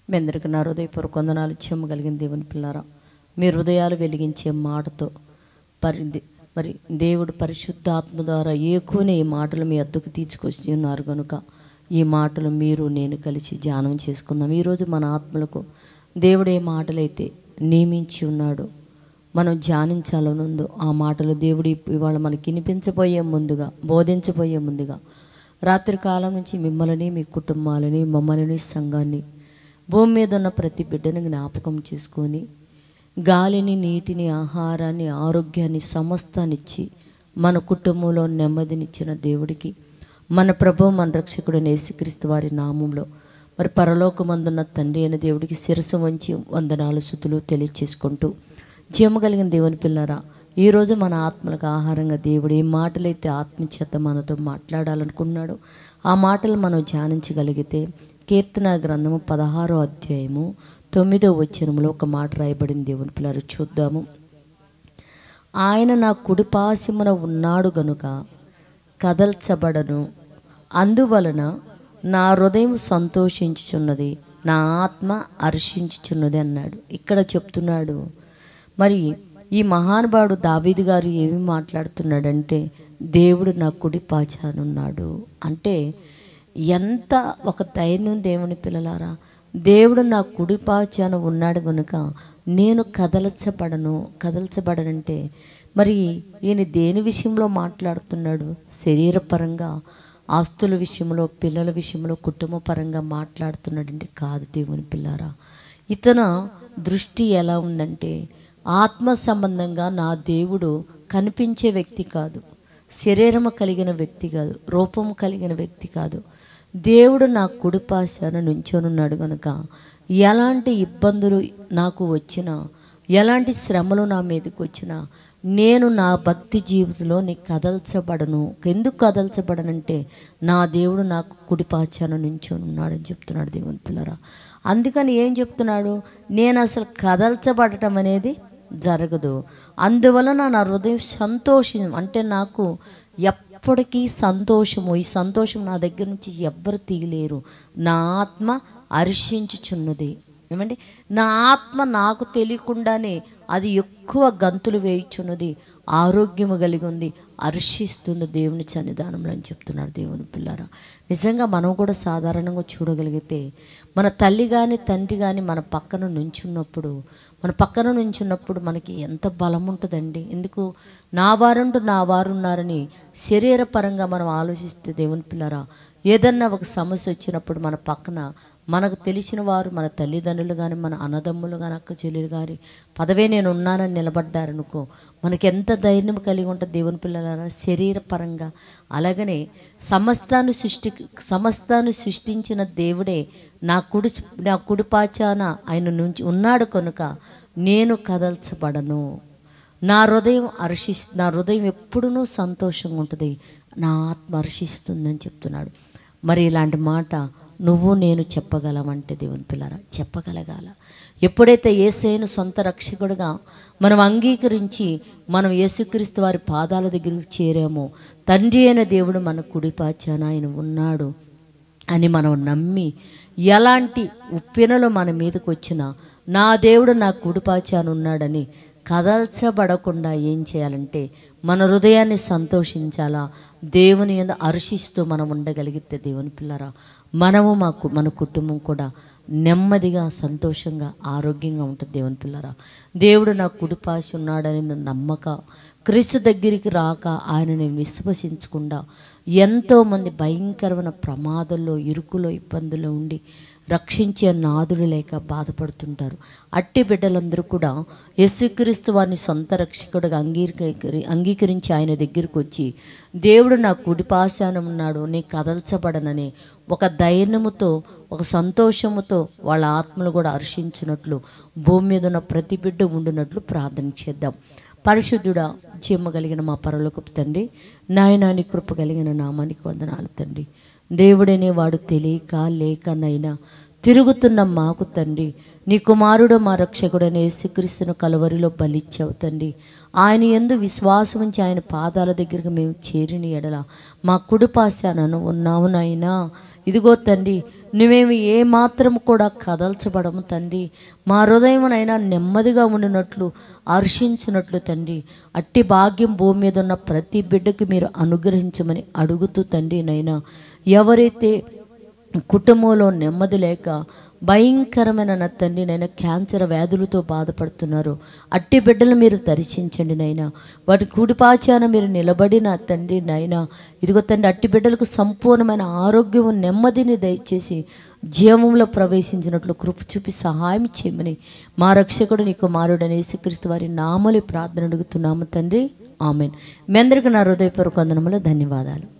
మీ అందరికీ నా హృదయపూర్వక వందనాలు. చెమ్మగలిగిన దేవుని పిల్లారా, మీ హృదయాలు వెలిగించే మాటతో మరి దేవుడు పరిశుద్ధాత్మ ద్వారా ఏకునే ఈ మాటలు మీ అద్దకు తీసుకొచ్చి ఉన్నారు కనుక ఈ మాటలు మీరు నేను కలిసి ధ్యానం చేసుకుందాం. ఈరోజు మన ఆత్మలకు దేవుడు ఏ మాటలైతే నియమించి ఉన్నాడో మనం ధ్యానించాలనుందో ఆ మాటలు దేవుడు ఇవాళ మనకి వినిపించబోయే ముందుగా, బోధించబోయే ముందుగా రాత్రి కాలం నుంచి మిమ్మల్ని, మీ కుటుంబాలని, మమ్మల్ని, సంఘాన్ని, భూమి మీద ఉన్న ప్రతి బిడ్డను జ్ఞాపకం చేసుకొని గాలిని, నీటిని, ఆహారాన్ని, ఆరోగ్యాన్ని, సమస్తాన్నిచ్చి మన కుటుంబంలో నెమ్మదినిచ్చిన దేవుడికి, మన ప్రభు మన రక్షకుడు యేసుక్రీస్తు వారి నామంలో మరి పరలోకమందున్న తండ్రి అయిన దేవుడికి శిరస్సు వంచి వందనాలు, స్తుతులు తెలియచేసుకుంటూ, జీవగలిగిన దేవుని పిల్లరా, ఈరోజు మన ఆత్మలకు ఆహారంగా దేవుడు ఏ మాటలైతే ఆత్మచేత మనతో మాట్లాడాలనుకున్నాడో ఆ మాటలు మనం ధ్యానించగలిగితే కీర్తన గ్రంథము 16వ అధ్యాయము 9వ వచనంలో ఒక మాట రాయబడింది. దేవుని పిల్లలు చూద్దాము. ఆయన నా కుడిపాశమున ఉన్నాడు గనుక కదల్చబడను, అందువలన నా హృదయం సంతోషించుచున్నది, నా ఆత్మ హర్షించుచున్నది అన్నాడు. ఇక్కడ చెప్తున్నాడు. మరి ఈ మహానుభావుడు దావీదు గారు ఏమి మాట్లాడుతున్నాడంటే, దేవుడు నా కుడి పాచానున్నాడు అంటే ఎంత ఒక ధైర్యం దేవుని పిల్లలారా. దేవుడు నా కుడి పాచాన ఉన్నాడు కనుక నేను కదల్చబడనంటే మరి ఈయన దేని విషయంలో మాట్లాడుతున్నాడు? శరీరపరంగా, ఆస్తుల విషయంలో, పిల్లల విషయంలో, కుటుంబ పరంగా మాట్లాడుతున్నాడంటే కాదు దేవుని పిల్లారా. ఇతను దృష్టి ఎలా ఉందంటే ఆత్మ సంబంధంగా నా దేవుడు కనిపించే వ్యక్తి కాదు, శరీరము కలిగిన వ్యక్తి కాదు, రూపము కలిగిన వ్యక్తి కాదు. దేవుడు నా కుడిపాశాన నుంచోనున్నాడు కనుక ఎలాంటి ఇబ్బందులు నాకు వచ్చినా, ఎలాంటి శ్రమలు నా మీదకి వచ్చినా నేను నా భక్తి జీవితంలో కదల్చబడను. ఎందుకు కదల్చబడనంటే నా దేవుడు నాకు కుడిపాచాన నుంచోనున్నాడని చెప్తున్నాడు దేవుని పిల్లరా. అందుకని ఏం చెప్తున్నాడు? నేను అసలు కదల్చబడటం అనేది జరగదు. అందువలన నా హృదయం సంతోషం అంటే నాకు ఎప్పటికీ సంతోషము, ఈ సంతోషం నా దగ్గర నుంచి ఎవ్వరు తీయలేరు. నా ఆత్మ హర్షించుచున్నది. ఏమండి, నా ఆత్మ నాకు తెలియకుండానే అది ఎక్కువ గంతులు వేయుచున్నది, ఆరోగ్యము కలిగి ఉంది, హర్షిస్తుంది దేవుని సన్నిధానంలో అని చెప్తున్నాడు దేవుని పిల్లారా. నిజంగా మనం కూడా సాధారణంగా చూడగలిగితే మన తల్లి కానీ తండ్రి కానీ మన పక్కన నుంచున్నప్పుడు మనకి ఎంత బలం ఉంటుందండి. ఎందుకు? నా వారు ఉన్నారని శరీరపరంగా మనం ఆలోచిస్తే దేవుని పిల్లారా, ఏదన్నా ఒక సమస్య వచ్చినప్పుడు మన పక్కన మనకు తెలిసిన వారు, మన తల్లిదండ్రులు కానీ, మన అన్నదమ్ములు కానీ, అక్క చెల్లెలు కానీ పదవే నేను ఉన్నానని నిలబడ్డారనుకో మనకి ఎంత ధైర్యం కలిగి ఉంటుంది దేవుని పిల్లలారా శరీరపరంగా. అలాగనే సమస్తాన్ని సృష్టించిన దేవుడే నా కుడిపాచాన ఆయన నుంచి ఉన్నాడు కనుక నేను కదల్చబడను. నా హృదయం ఎప్పుడూ సంతోషంగా ఉంటుంది, నా ఆత్మ హర్షిస్తుందని చెప్తున్నాడు. మరి ఇలాంటి మాట నువ్వు నేను చెప్పగలమంటే దేవుని పిల్లరా చెప్పగలగాల. ఎప్పుడైతే యేసయ్యను సొంత రక్షకుడిగా మనం అంగీకరించి మనం యేసుక్రీస్తు వారి పాదాల దగ్గరికి చేరామో, తండ్రి అయిన దేవుడు మన కుడిపాచాన ఆయన ఉన్నాడు అని మనం నమ్మి ఎలాంటి ఉప్పెనలు మన మీదకి వచ్చినా నా దేవుడు నా కుడిపాచాన ఉన్నాడని కదల్చబడకుండా ఏం చేయాలంటే మన హృదయాన్ని సంతోషించాలా, దేవుని యందు హర్షిస్తూ మనం ఉండగలిగితే దేవుని పిల్లరా మనము మన కుటుంబం కూడా నెమ్మదిగా, సంతోషంగా, ఆరోగ్యంగా ఉంటుంది దేవుని పిల్లరా. దేవుడు నా కుడిపాశ ఉన్నాడని నమ్మక, క్రీస్తు దగ్గరికి రాక, ఆయనని విశ్వసించకుండా ఎంతోమంది భయంకరమైన ప్రమాదంలో, ఇరుకులో, ఇబ్బందుల్లో ఉండి రక్షించే నాదులు లేక బాధపడుతుంటారు. అట్టి బిడ్డలందరూ కూడా యేసుక్రీస్తు వారిని సొంత రక్షకుడిగా అంగీకరించి ఆయన దగ్గరికి వచ్చి దేవుడు నా కుడిపాశాన ఉన్నాడు, నీ కదల్చబడనని ఒక ధైర్యముతో, ఒక సంతోషముతో వాళ్ళ ఆత్మలు కూడా హర్షించినట్లు భూమి మీద ఉన్న ప్రతి బిడ్డ ఉండినట్లు ప్రార్థన చేద్దాం. పరిశుద్ధుడా, జీవగలిగిన మా పరలోకపు తండ్రి, నాయనా నీ కృప కలిగిన నామానికి వందనాలు తండ్రి. దేవుడనే వాడు తెలియక లేకనైనా తిరుగుతున్న మాకు తండ్రి, నీ కుమారుడు మా రక్షకుడైన యేసుక్రీస్తును కలువరిలో బలిచ్చావు తండ్రి. ఆయన యందు విశ్వాసం ఉంచి ఆయన పాదాల దగ్గరికి మేము చేరిన ఎడల మా కుడిపాశానను ఉన్నావు నాయనా. ఇదిగో తండ్రి, నువ్వేమి ఏమాత్రం కూడా కదల్చబడము తండ్రి. మా హృదయమునైనా నెమ్మదిగా ఉండినట్లు, హర్షించినట్లు తండ్రి, అట్టి భాగ్యం భూమి మీద ఉన్న ప్రతి బిడ్డకి మీరు అనుగ్రహించమని అడుగుతూ తండ్రి నైనా, ఎవరైతే కుటుంబంలో నెమ్మది లేక భయంకరమైన నా తండ్రి నైనా క్యాన్సర్ వ్యాధులతో బాధపడుతున్నారు, అట్టి బిడ్డలు మీరు దర్శించండి నైనా. వాటి కుడిపాచాన మీరు నిలబడి నా తండ్రి నైనా, ఇదిగో తండ్రి అట్టి బిడ్డలకు సంపూర్ణమైన ఆరోగ్యం నెమ్మదిని దయచేసి జీవంలో ప్రవేశించినట్లు కృప చూపి సహాయం చేయమని మా రక్షకుడు నీ కుమారుడైన యేసుక్రీస్తు వారి నామములో ప్రార్థన అడుగుతున్నాము తండ్రి. ఆమేన్. మీ అందరికీ నా హృదయపూర్వక వందనములు, ధన్యవాదాలు.